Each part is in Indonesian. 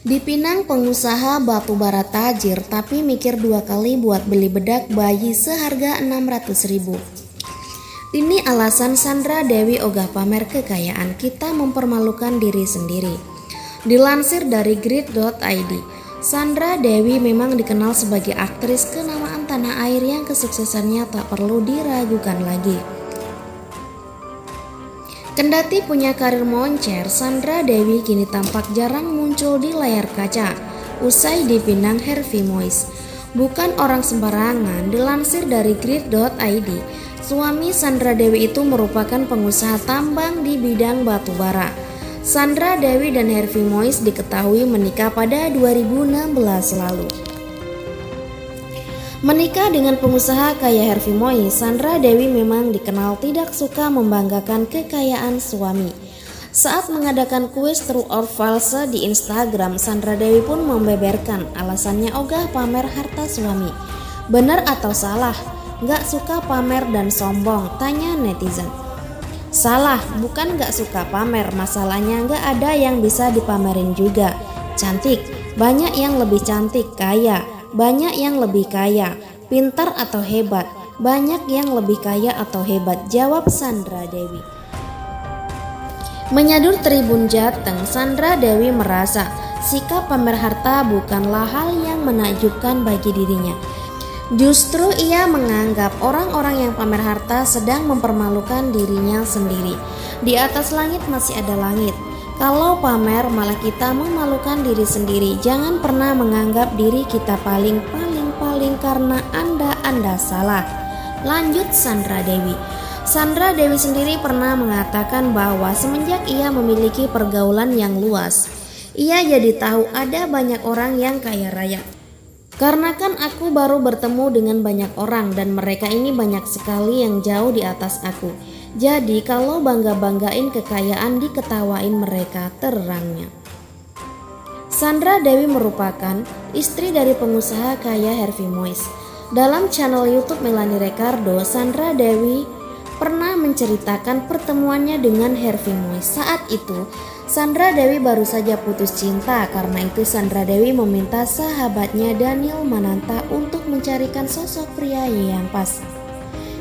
Di Pinang, pengusaha batu bara tajir tapi mikir 2 kali buat beli bedak bayi seharga 600.000. Ini alasan Sandra Dewi ogah pamer kekayaan, kita mempermalukan diri sendiri. Dilansir dari grid.id, Sandra Dewi memang dikenal sebagai aktris kenamaan tanah air yang kesuksesannya tak perlu diragukan lagi. Kendati punya karir moncer, Sandra Dewi kini tampak jarang muncul di layar kaca. Usai dipinang Harvey Moise, bukan orang sembarangan. Dilansir dari grid.id, suami Sandra Dewi itu merupakan pengusaha tambang di bidang batu bara. Sandra Dewi dan Harvey Moise diketahui menikah pada 2016 lalu. Menikah dengan pengusaha kaya Harvey Moise, Sandra Dewi memang dikenal tidak suka membanggakan kekayaan suami. Saat mengadakan kuis true or false di Instagram, Sandra Dewi pun membeberkan alasannya ogah pamer harta suami. Benar atau salah? Gak suka pamer dan sombong? Tanya netizen. Salah, bukan gak suka pamer, masalahnya gak ada yang bisa dipamerin juga. Cantik, banyak yang lebih cantik. Kaya, banyak yang lebih kaya. Pintar atau hebat, banyak yang lebih kaya atau hebat, jawab Sandra Dewi. Menyadur Tribun Jateng, Sandra Dewi merasa sikap pamer harta bukanlah hal yang menakjubkan bagi dirinya. Justru ia menganggap orang-orang yang pamer harta sedang mempermalukan dirinya sendiri. Di atas langit masih ada langit. Kalau pamer malah kita memalukan diri sendiri. Jangan pernah menganggap diri kita paling karena Anda salah. Lanjut Sandra Dewi. Sandra Dewi sendiri pernah mengatakan bahwa semenjak ia memiliki pergaulan yang luas, ia jadi tahu ada banyak orang yang kaya raya. Karena kan aku baru bertemu dengan banyak orang dan mereka ini banyak sekali yang jauh di atas aku. Jadi kalau bangga-banggain kekayaan diketawain mereka, terangnya. Sandra Dewi merupakan istri dari pengusaha kaya Harvey Moise. Dalam channel YouTube Melanie Ricardo, Sandra Dewi pernah menceritakan pertemuannya dengan Harvey Moise. Saat itu, Sandra Dewi baru saja putus cinta. Karena itu Sandra Dewi meminta sahabatnya Daniel Mananta untuk mencarikan sosok pria yang pas.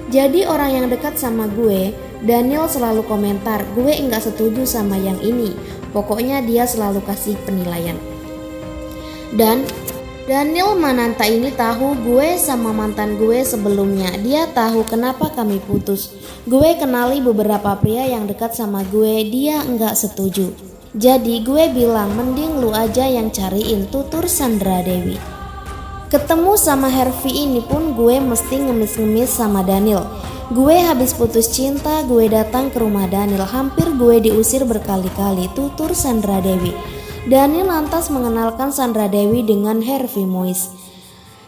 Jadi orang yang dekat sama gue, Daniel selalu komentar, gue enggak setuju sama yang ini. Pokoknya dia selalu kasih penilaian. Dan Daniel Mananta ini tahu gue sama mantan gue sebelumnya. Dia tahu kenapa kami putus. Gue kenali beberapa pria yang dekat sama gue, dia enggak setuju. Jadi gue bilang mending lu aja yang cariin, tutur Sandra Dewi. Ketemu sama Harvey ini pun gue mesti ngemis-ngemis sama Daniel. Gue habis putus cinta, gue datang ke rumah Daniel, hampir gue diusir berkali-kali, tutur Sandra Dewi. Daniel lantas mengenalkan Sandra Dewi dengan Harvey Moise.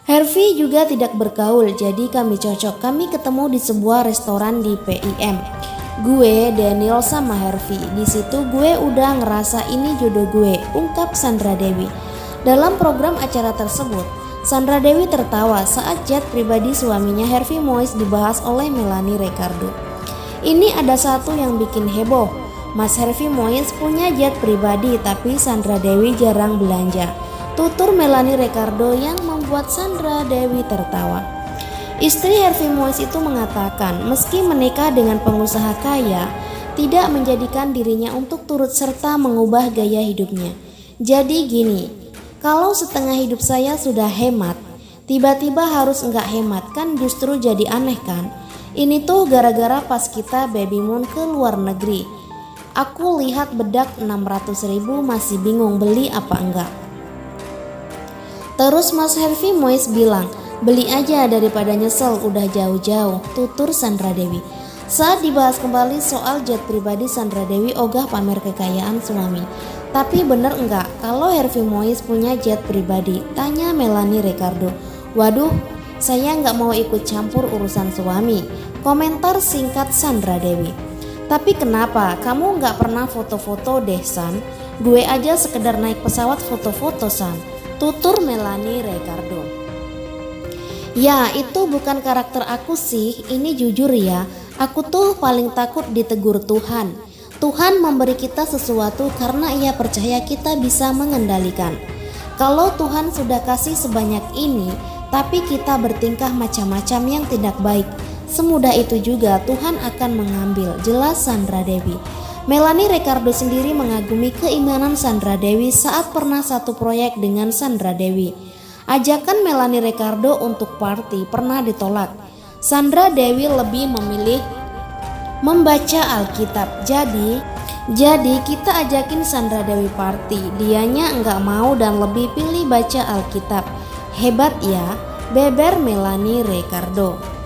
Harvey juga tidak bergaul, jadi kami cocok. Kami ketemu di sebuah restoran di PIM. Gue, Daniel sama Harvey. Di situ gue udah ngerasa ini jodoh gue, ungkap Sandra Dewi. Dalam program acara tersebut, Sandra Dewi tertawa saat jet pribadi suaminya Harvey Moise dibahas oleh Melanie Ricardo. Ini ada satu yang bikin heboh. Mas Harvey Moise punya jet pribadi tapi Sandra Dewi jarang belanja, tutur Melanie Ricardo yang membuat Sandra Dewi tertawa. Istri Harvey Moise itu mengatakan meski menikah dengan pengusaha kaya, tidak menjadikan dirinya untuk turut serta mengubah gaya hidupnya. Jadi gini, kalau setengah hidup saya sudah hemat, tiba-tiba harus enggak hemat, kan justru jadi aneh kan? Ini tuh gara-gara pas kita baby moon ke luar negeri. Aku lihat bedak 600.000 masih bingung beli apa enggak. Terus Mas Harvey Moise bilang, beli aja daripada nyesel udah jauh-jauh, tutur Sandra Dewi. Saat dibahas kembali soal jet pribadi, Sandra Dewi ogah pamer kekayaan suami. Tapi bener enggak kalau Harvey Moise punya jet pribadi? Tanya Melanie Ricardo. Waduh, saya enggak mau ikut campur urusan suami, komentar singkat Sandra Dewi. Tapi kenapa kamu enggak pernah foto-foto deh San? Gue aja sekedar naik pesawat foto-foto San, tutur Melanie Ricardo. Ya itu bukan karakter aku sih, ini jujur ya, aku tuh paling takut ditegur Tuhan. Tuhan memberi kita sesuatu karena Ia percaya kita bisa mengendalikan. Kalau Tuhan sudah kasih sebanyak ini, tapi kita bertingkah macam-macam yang tidak baik, semudah itu juga Tuhan akan mengambil, jelas Sandra Dewi. Melanie Ricardo sendiri mengagumi keimanan Sandra Dewi saat pernah satu proyek dengan Sandra Dewi. Ajakan Melanie Ricardo untuk party pernah ditolak. Sandra Dewi lebih memilih membaca Alkitab. Jadi kita ajakin Sandra Dewi party, dianya enggak mau dan lebih pilih baca Alkitab. Hebat ya, beber Melanie Ricardo.